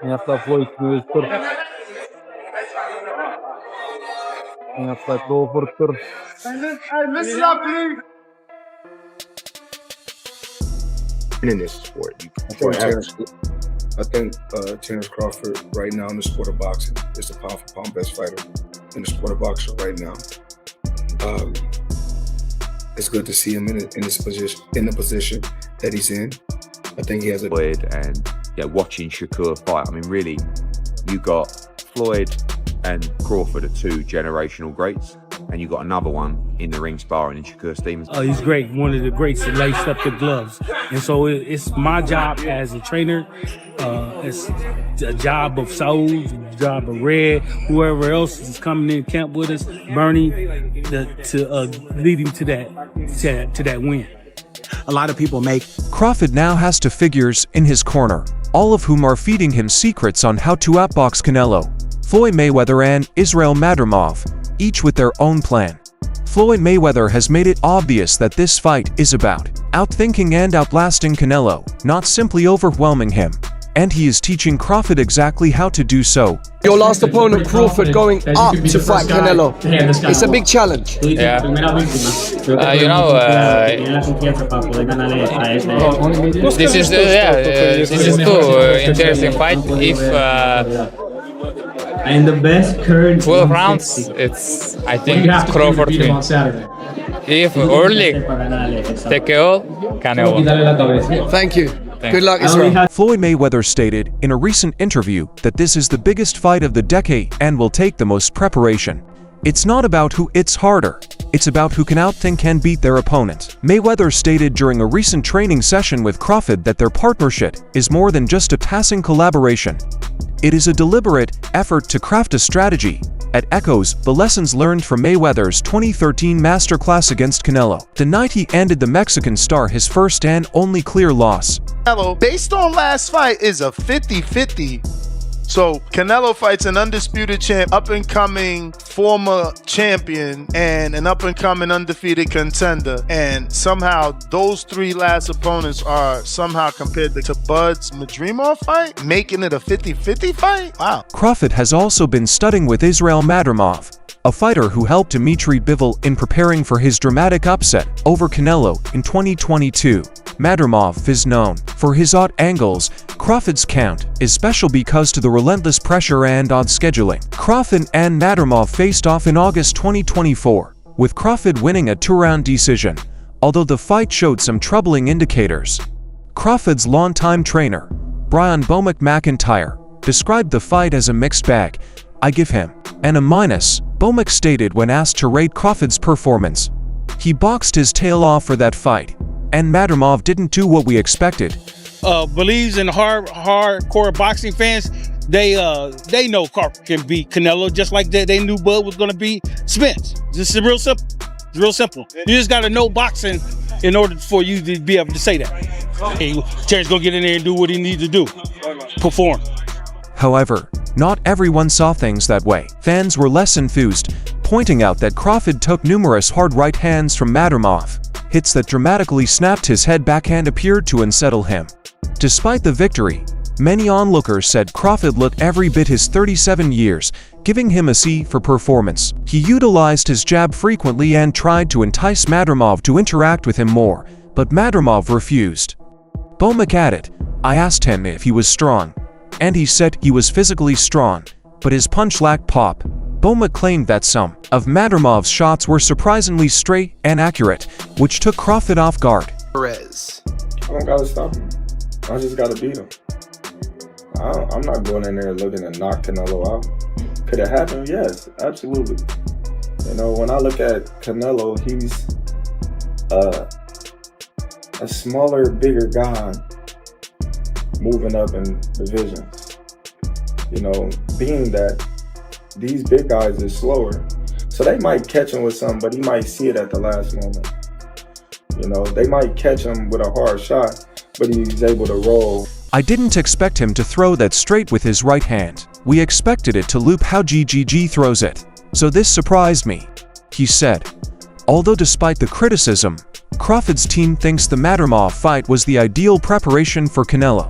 यहाँ está Floyd Mayweather. यहाँ está Crawford. Listen up, please. In this sport, I think Terence Crawford right now in the sport of boxing is the pound for pound best fighter in the sport of boxing right now. It's good to see him in the position that he's in. I think he has a Floyd and watching Shakur fight. I mean, really, you got Floyd and Crawford are two generational greats, and you got another one in the ring sparring in Shakur Stevens. He's great, one of the greats that laced up the gloves. And so it's my job as a trainer, it's a job of Saul, a job of Red, whoever else is coming in camp with us, Bernie, to lead him to that win. A lot of people make. Crawford now has two figures in his corner, all of whom are feeding him secrets on how to outbox Canelo. Floyd Mayweather and Israel Madrimov, each with their own plan. Floyd Mayweather has made it obvious that this fight is about outthinking and outlasting Canelo, not simply overwhelming him. And he is teaching Crawford exactly how to do so. Your last opponent, Crawford, going up to fight Canelo. It's a big challenge. Yeah. This is too interesting fight. If in the best current 12 rounds, I think Crawford wins. If early TKO, Canelo. Thank you. Good luck, Israel. Floyd Mayweather stated in a recent interview that this is the biggest fight of the decade and will take the most preparation. It's not about who hits harder, it's about who can outthink and beat their opponent. Mayweather stated during a recent training session with Crawford that their partnership is more than just a passing collaboration. It is a deliberate effort to craft a strategy that echoes the lessons learned from Mayweather's 2013 masterclass against Canelo, the night he ended the Mexican star his first and only clear loss. Canelo, based on last fight, is a 50-50. So Canelo fights an undisputed champ, up-and-coming former champion, and an up-and-coming undefeated contender. And somehow those three last opponents are somehow compared to Bud's Madrimov fight, making it a 50-50 fight? Wow. Crawford has also been studying with Israel Madrimov, a fighter who helped Dmitry Bivol in preparing for his dramatic upset over Canelo in 2022. Madrimov is known for his odd angles. Crawford's count is special because to the relentless pressure and odd scheduling. Crawford and Madrimov faced off in August 2024, with Crawford winning a two-round decision, although the fight showed some troubling indicators. Crawford's longtime trainer, Brian Bomack McIntyre, described the fight as a mixed bag. "I give him an A-," Bomack stated when asked to rate Crawford's performance. He boxed his tail off for that fight, and Madrimov didn't do what we expected. Believes in hardcore boxing fans, they know Crawford can beat Canelo just like they knew Bud was going to beat Spence. This is real simple. It's real simple. You just got to know boxing in order for you to be able to say that. Hey, Terence gonna get in there and do what he needs to do, perform. However, not everyone saw things that way. Fans were less enthused, pointing out that Crawford took numerous hard right hands from Madrimov, hits that dramatically snapped his head back and appeared to unsettle him. Despite the victory, many onlookers said Crawford looked every bit his 37 years, giving him a C for performance. He utilized his jab frequently and tried to entice Madrimov to interact with him more, but Madrimov refused. Bomack added, "I asked him if he was strong, and he said he was physically strong, but his punch lacked pop." Bomack claimed that some of Madrimov's shots were surprisingly straight and accurate, which took Crawford off guard. Perez. I don't gotta stop him. I just gotta beat him. I'm not going in there looking to knock Canelo out. Could it happen? Yes, absolutely. You know, when I look at Canelo, he's a smaller, bigger guy moving up in divisions. You know, being that these big guys is slower, so they might catch him with something, but he might see it at the last moment. You know, they might catch him with a hard shot, but he's able to roll. "I didn't expect him to throw that straight with his right hand. We expected it to loop how GGG throws it. So this surprised me," he said. Although despite the criticism, Crawford's team thinks the Madrimov fight was the ideal preparation for Canelo.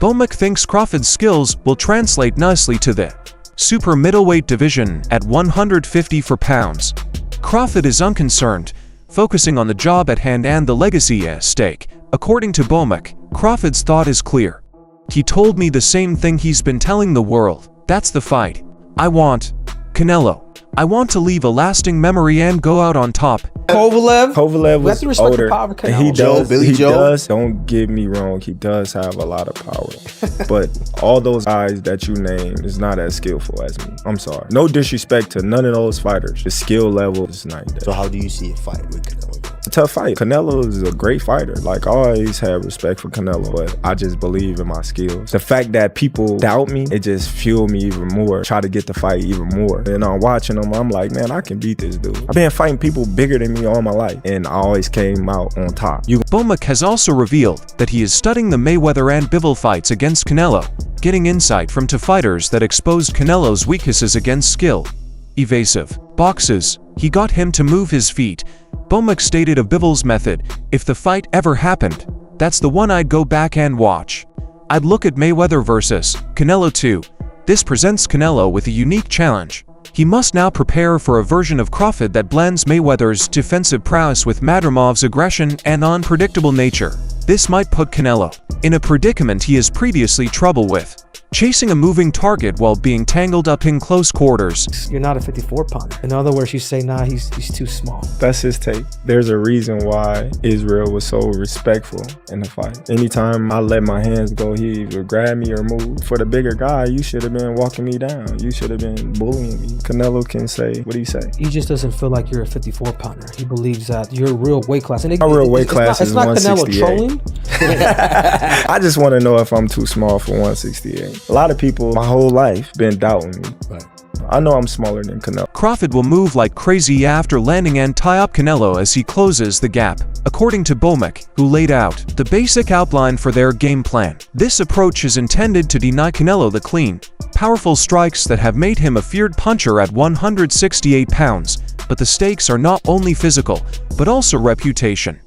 Bomac thinks Crawford's skills will translate nicely to the super middleweight division at 154 pounds. Crawford is unconcerned, focusing on the job at hand and the legacy at stake. According to Bomac, Crawford's thought is clear. He told me the same thing he's been telling the world. That's the fight. I want Canelo. I want to leave a lasting memory and go out on top. Kovalev was respect older. the power of And he Canelo. does, don't get me wrong, he does have a lot of power. But all those guys that you name is not as skillful as me. I'm sorry. No disrespect to none of those fighters. The skill level is not there. So how do you see a fight with Canelo? It's a tough fight. Canelo is a great fighter. Like, I always had respect for Canelo, but I just believe in my skills. The fact that people doubt me, it just fueled me even more. Try to get the fight even more. And I'm watching them, I'm like, man, I can beat this dude. I've been fighting people bigger than me all my life, and I always came out on top. Bomac has also revealed that he is studying the Mayweather and Bivol fights against Canelo, getting insight from two fighters that exposed Canelo's weaknesses against skill. Evasive boxes. He got him to move his feet. Bomac stated of Bivol's method, if the fight ever happened, that's the one I'd go back and watch. I'd look at Mayweather versus Canelo too. This presents Canelo with a unique challenge. He must now prepare for a version of Crawford that blends Mayweather's defensive prowess with Madramov's aggression and unpredictable nature. This might put Canelo in a predicament he has previously trouble with, chasing a moving target while being tangled up in close quarters. You're not a 54 pounder. In other words, you say, nah, he's too small. That's his take. There's a reason why Israel was so respectful in the fight. Anytime I let my hands go, he would grab me or move. For the bigger guy, you should have been walking me down. You should have been bullying me. Canelo can say, what do you say? He just doesn't feel like you're a 54 pounder. He believes that your real weight class. And My real weight class is 168. It's not Canelo trolling. I just want to know if I'm too small for 168. A lot of people my whole life been doubting me. Right. I know I'm smaller than Canelo. Crawford will move like crazy after landing and tie up Canelo as he closes the gap, according to Bomac, who laid out the basic outline for their game plan. This approach is intended to deny Canelo the clean, powerful strikes that have made him a feared puncher at 168 pounds, but the stakes are not only physical, but also reputation.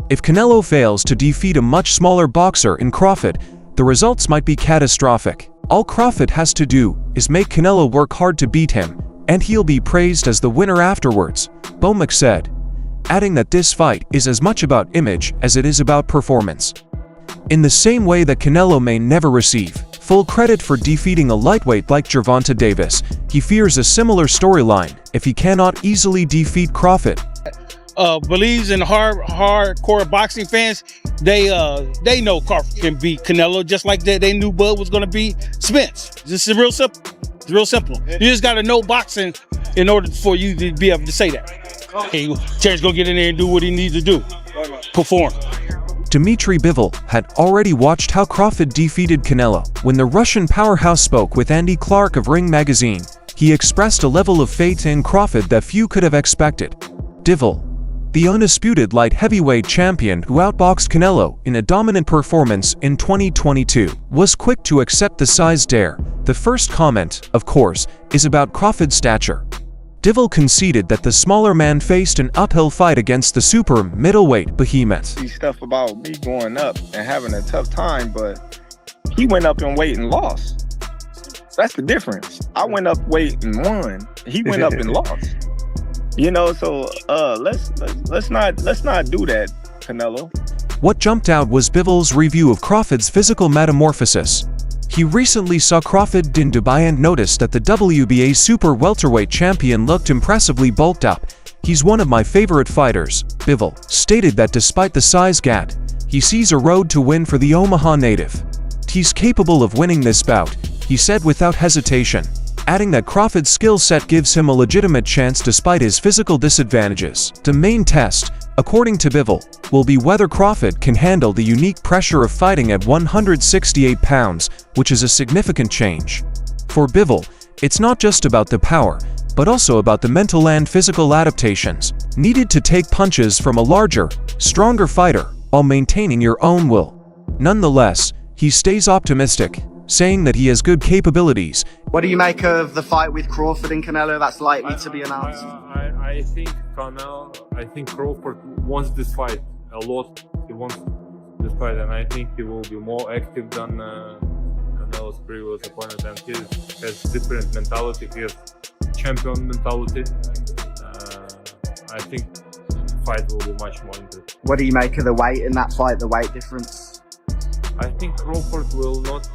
If Canelo fails to defeat a much smaller boxer in Crawford, the results might be catastrophic. All Crawford has to do is make Canelo work hard to beat him, and he'll be praised as the winner afterwards, Bomac said, adding that this fight is as much about image as it is about performance. In the same way that Canelo may never receive full credit for defeating a lightweight like Gervonta Davis, he fears a similar storyline if he cannot easily defeat Crawford. Believes in hardcore boxing fans, they know Crawford can beat Canelo just like they knew Bud was going to beat Spence. This is real simple. It's real simple. You just got to know boxing in order for you to be able to say that. Hey, Terence gonna get in there and do what he needs to do. Perform. Dmitry Bivol had already watched how Crawford defeated Canelo. When the Russian powerhouse spoke with Andy Clark of Ring magazine, he expressed a level of faith in Crawford that few could have expected. Bivol, the undisputed light heavyweight champion who outboxed Canelo in a dominant performance in 2022, was quick to accept the size dare. The first comment, of course, is about Crawford's stature. Bivol conceded that the smaller man faced an uphill fight against the super middleweight behemoth. See stuff about me going up and having a tough time, but he went up in weight and lost. That's the difference. I went up weight and won. He went up and lost. You know, so let's not do that, Canelo. What jumped out was Bivol's review of Crawford's physical metamorphosis. He recently saw Crawford in Dubai and noticed that the WBA super welterweight champion looked impressively bulked up. He's one of my favorite fighters, Bivol stated that despite the size gap, he sees a road to win for the Omaha native. He's capable of winning this bout, he said without hesitation, adding that Crawford's skill set gives him a legitimate chance despite his physical disadvantages. The main test, according to Bivol, will be whether Crawford can handle the unique pressure of fighting at 168 pounds, which is a significant change. For Bivol, it's not just about the power, but also about the mental and physical adaptations needed to take punches from a larger, stronger fighter while maintaining your own will. Nonetheless, he stays optimistic, saying that he has good capabilities. What do you make of the fight with Crawford and Canelo that's likely to be announced? I think Crawford wants this fight a lot. He wants this fight, and I think he will be more active than Canelo's previous opponent, and he has different mentality. He has champion mentality. I think the fight will be much more interesting. What do you make of the weight in that fight, the weight difference? I think Crawford will not.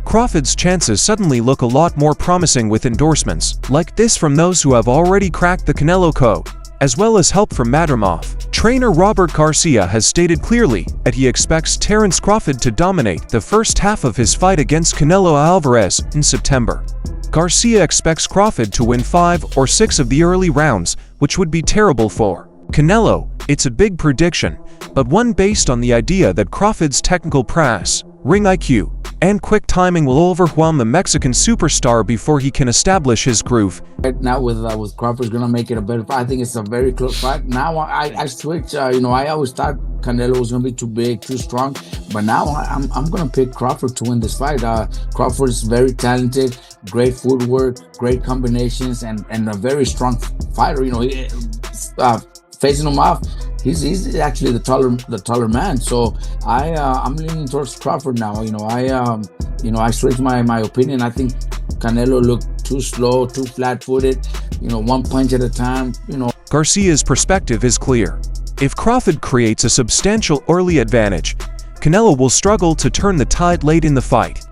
Crawford's chances suddenly look a lot more promising with endorsements like this from those who have already cracked the Canelo code, as well as help from Madrimov. Trainer Robert Garcia has stated clearly that he expects Terence Crawford to dominate the first half of his fight against Canelo Alvarez in September. Garcia expects Crawford to win 5 or 6 of the early rounds, which would be terrible for Canelo. It's a big prediction, but one based on the idea that Crawford's technical prowess, ring IQ, and quick timing will overwhelm the Mexican superstar before he can establish his groove. Right now with Crawford's gonna make it a better fight. I think it's a very close fight. Now I switch. I always thought Canelo was gonna be too big, too strong, but now I'm gonna pick Crawford to win this fight. Crawford is very talented, great footwork, great combinations, and a very strong fighter. Facing him off, he's actually the taller man. So I'm leaning towards Crawford now. I switched my opinion. I think Canelo looked too slow, too flat-footed. One punch at a time. Garcia's perspective is clear. If Crawford creates a substantial early advantage, Canelo will struggle to turn the tide late in the fight.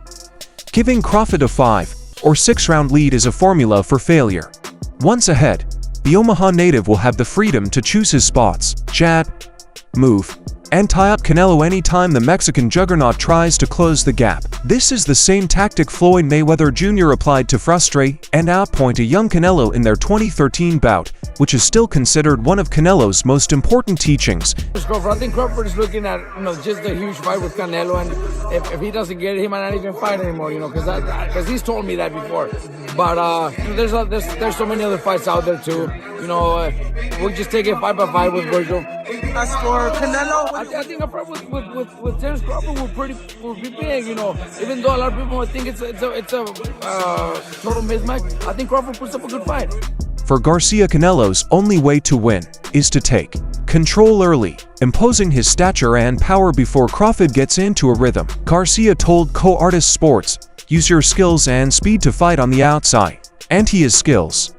Giving Crawford a 5 or 6 round lead is a formula for failure. Once ahead, the Omaha native will have the freedom to choose his spots, jab, move, and tie up Canelo anytime the Mexican juggernaut tries to close the gap. This is the same tactic Floyd Mayweather Jr. applied to frustrate and outpoint a young Canelo in their 2013 bout, which is still considered one of Canelo's most important teachings. I think Crawford is looking at just a huge fight with Canelo, and if he doesn't get it, he might not even fight anymore. Because he's told me that before. But there's so many other fights out there too. We'll just take it fight by fight with Virgil. As for Canelo, I think a fight with Terence Crawford will be big. Even though a lot of people might think it's a total mismatch, I think Crawford puts up a good fight. For Garcia, Canelo's only way to win is to take control early, imposing his stature and power before Crawford gets into a rhythm. Garcia told Co-Artist Sports, "Use your skills and speed to fight on the outside." And he has skills.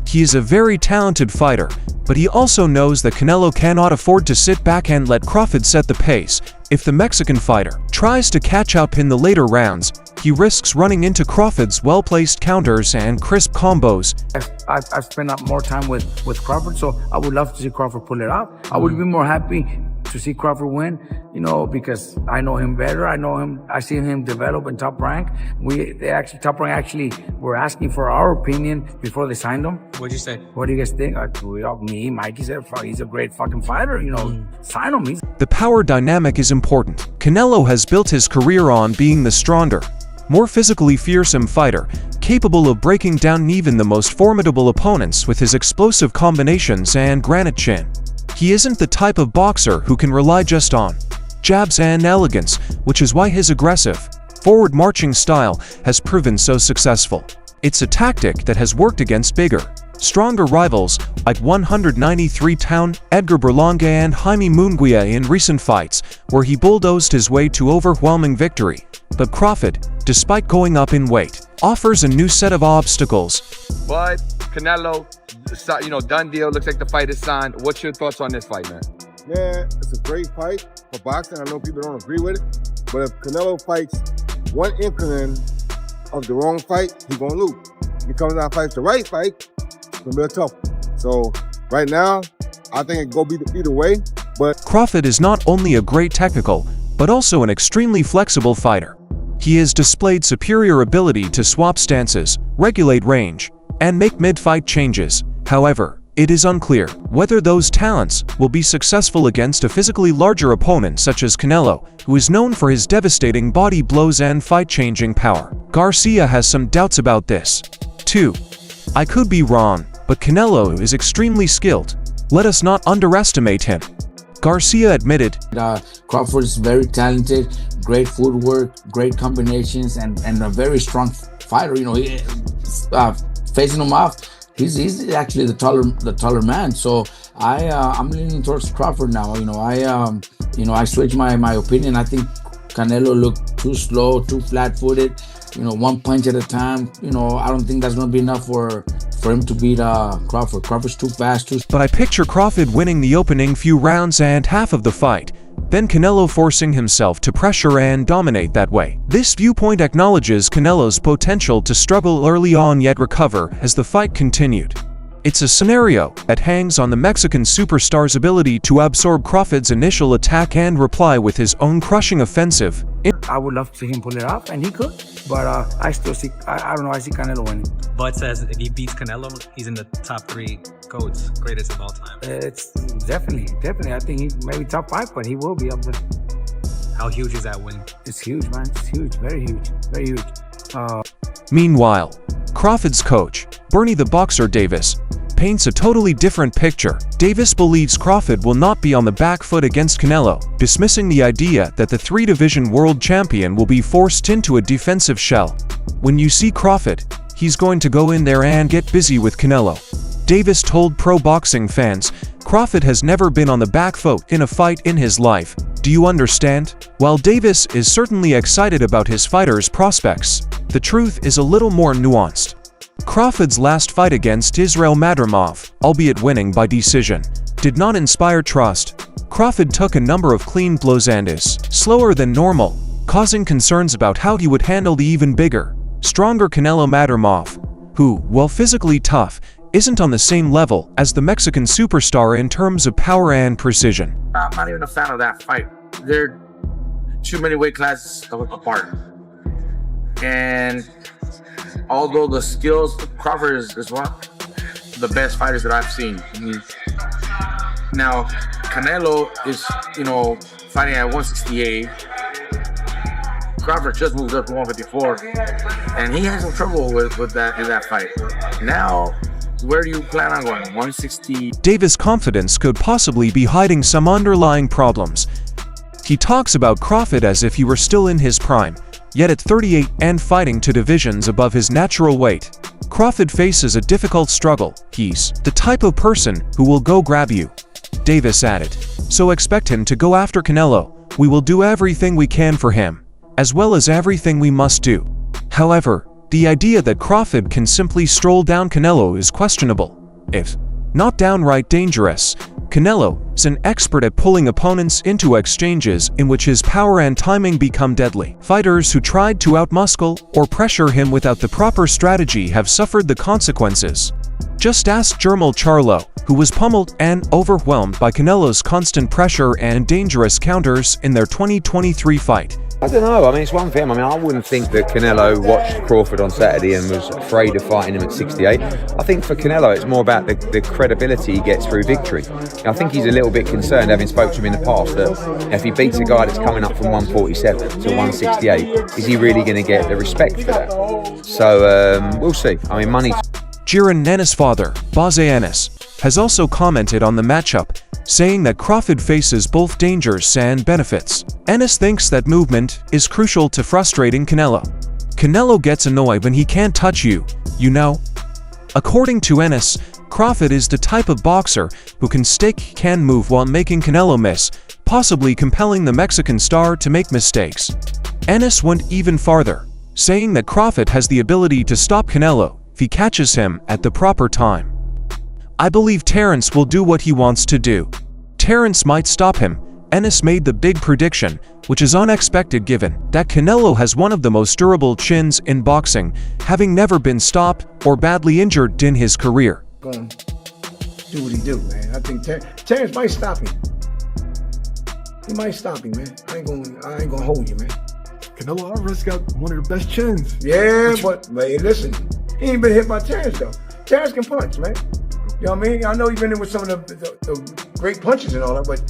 He is a very talented fighter, but he also knows that Canelo cannot afford to sit back and let Crawford set the pace. If the Mexican fighter tries to catch up in the later rounds, he risks running into Crawford's well-placed counters and crisp combos. I've spent more time with Crawford, so I would love to see Crawford pull it off. I would be more happy to see Crawford win, because I know him better. I see him develop in Top Rank. Top Rank actually were asking for our opinion before they signed him. What'd you say? What do you guys think? Me, Mikey said he's a great fucking fighter. Sign him. The power dynamic is important. Canelo has built his career on being the stronger, more physically fearsome fighter, capable of breaking down even the most formidable opponents with his explosive combinations and granite chin. He isn't the type of boxer who can rely just on jabs and elegance, which is why his aggressive, forward-marching style has proven so successful. It's a tactic that has worked against bigger, stronger rivals like 193-pound Edgar Berlanga and Jaime Munguia in recent fights, where he bulldozed his way to overwhelming victory. But Crawford, despite going up in weight, offers a new set of obstacles. But Canelo, done deal. Looks like the fight is signed. What's your thoughts on this fight, man? Man, it's a great fight for boxing. I know people don't agree with it, but if Canelo fights one inkling of the wrong fight, he's gonna lose. If he comes out and fights the right fight, it's gonna be a tough one. So right now, I think it go either way. But Crawford is not only a great technical, but also an extremely flexible fighter. He has displayed superior ability to swap stances, regulate range, and make mid-fight changes. However, it is unclear whether those talents will be successful against a physically larger opponent such as Canelo, who is known for his devastating body blows and fight-changing power. Garcia has some doubts about this, too. I could be wrong, but Canelo is extremely skilled. Let us not underestimate him. Garcia admitted, Crawford is very talented, great footwork, great combinations, and a very strong fighter. Facing him off, he's actually the taller man. So I'm leaning towards Crawford now. You know, I switched my opinion. I think Canelo looked too slow, too flat-footed. You know, one punch at a time. You know, I don't think that's going to be enough for him to beat Crawford. Crawford's too fast, But I picture Crawford winning the opening few rounds and half of the fight, then Canelo forcing himself to pressure and dominate that way. This viewpoint acknowledges Canelo's potential to struggle early on yet recover as the fight continued. It's a scenario that hangs on the Mexican superstar's ability to absorb Crawford's initial attack and reply with his own crushing offensive. I would love to see him pull it off, and he could. But I still see, I don't know, I see Canelo winning. Bud says if he beats Canelo, he's in the top 3 GOATs, greatest of all time. It's definitely. I think he's maybe top 5, but he will be up there. How huge is that win? It's huge, man. It's huge, very huge, very huge. Meanwhile, Crawford's coach, Bernie the Boxer Davis, paints a totally different picture. Davis believes Crawford will not be on the back foot against Canelo, dismissing the idea that the 3-division world champion will be forced into a defensive shell. When you see Crawford, he's going to go in there and get busy with Canelo. Davis told pro boxing fans, Crawford has never been on the back foot in a fight in his life. Do you understand? While Davis is certainly excited about his fighter's prospects, the truth is a little more nuanced. Crawford's last fight against Israel Madrimov, albeit winning by decision, did not inspire trust. Crawford took a number of clean blows and is slower than normal, causing concerns about how he would handle the even bigger, stronger Canelo Madrimov, who, while physically tough, isn't on the same level as the Mexican superstar in terms of power and precision. I'm not even a fan of that fight. They're too many weight classes apart. And although the skills, Crawford is one of the best fighters that I've seen. Now, Canelo is, fighting at 168. Crawford just moved up to 154, and he had some trouble with that in that fight. Now, where do you plan on going? 160? Davis' confidence could possibly be hiding some underlying problems. He talks about Crawford as if he were still in his prime, yet at 38 and fighting 2 divisions above his natural weight. Crawford faces a difficult struggle. He's the type of person who will go grab you, Davis added. So expect him to go after Canelo. We will do everything we can for him, as well as everything we must do. However, the idea that Crawford can simply stroll down Canelo is questionable, if not downright dangerous. Canelo is an expert at pulling opponents into exchanges in which his power and timing become deadly. Fighters who tried to outmuscle or pressure him without the proper strategy have suffered the consequences. Just ask Jermall Charlo, who was pummeled and overwhelmed by Canelo's constant pressure and dangerous counters in their 2023 fight. I don't know. I mean, it's one thing. I mean, I wouldn't think that Canelo watched Crawford on Saturday and was afraid of fighting him at 68. I think for Canelo, it's more about the credibility he gets through victory. I think he's a little bit concerned, having spoke to him in the past, that if he beats a guy that's coming up from 147 to 168, is he really going to get the respect for that? So, we'll see. I mean, money... Jiran Nennis' father, Baze Ennis, has also commented on the matchup, saying that Crawford faces both dangers and benefits. Ennis thinks that movement is crucial to frustrating Canelo. Canelo gets annoyed when he can't touch you, you know? According to Ennis, Crawford is the type of boxer who can move while making Canelo miss, possibly compelling the Mexican star to make mistakes. Ennis went even farther, saying that Crawford has the ability to stop Canelo if he catches him at the proper time. I believe Terence will do what he wants to do. Terence might stop him. Ennis made the big prediction, which is unexpected given that Canelo has one of the most durable chins in boxing, having never been stopped or badly injured in his career. Gonna do what he do, man. I think Terence might stop him. He might stop him, man. I ain't gonna hold you, man. Canelo Alvarez got one of the best chins. Yeah, but hey, listen, he ain't been hit by Terence though. Terence can punch, man. You know what I mean? I know he's been in with some of the great punches and all that, but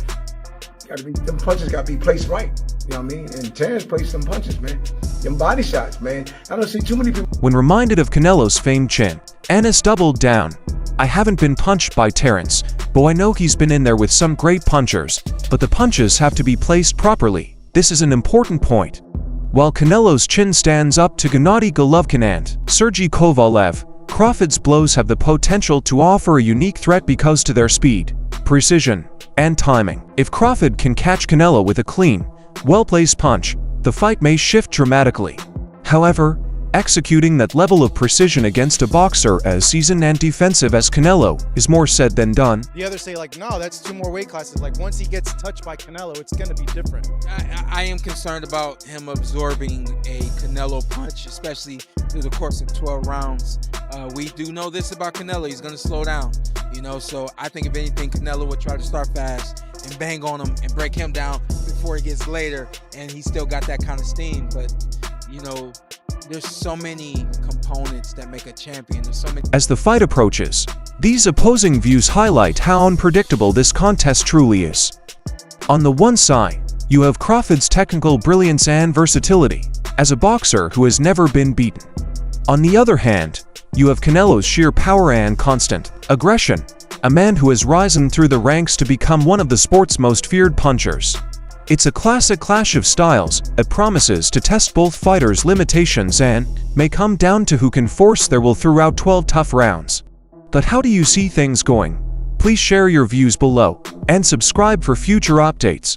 them punches gotta be placed right. You know what I mean? And Terence placed some punches, man. Them body shots, man. I don't see too many people. When reminded of Canelo's famed chin, Ennis doubled down. I haven't been punched by Terence, but I know he's been in there with some great punchers, but the punches have to be placed properly. This is an important point. While Canelo's chin stands up to Gennady Golovkin and Sergey Kovalev, Crawford's blows have the potential to offer a unique threat because to their speed, precision, and timing. If Crawford can catch Canelo with a clean, well-placed punch, the fight may shift dramatically. However, executing that level of precision against a boxer as seasoned and defensive as Canelo is more said than done. The others say like, no, that's 2 more weight classes. Like once he gets touched by Canelo, it's gonna be different. I am concerned about him absorbing a Canelo punch, especially through the course of 12 rounds. We do know this about Canelo, he's gonna slow down, you know, so I think if anything, Canelo would try to start fast and bang on him and break him down before he gets later, and he's still got that kind of steam, but you know, there's so many components that make a champion. There's so many. As the fight approaches, these opposing views highlight how unpredictable this contest truly is. On the one side, you have Crawford's technical brilliance and versatility, as a boxer who has never been beaten. On the other hand, you have Canelo's sheer power and constant aggression, a man who has risen through the ranks to become one of the sport's most feared punchers. It's a classic clash of styles that promises to test both fighters' limitations and may come down to who can force their will throughout 12 tough rounds. But how do you see things going? Please share your views below and subscribe for future updates.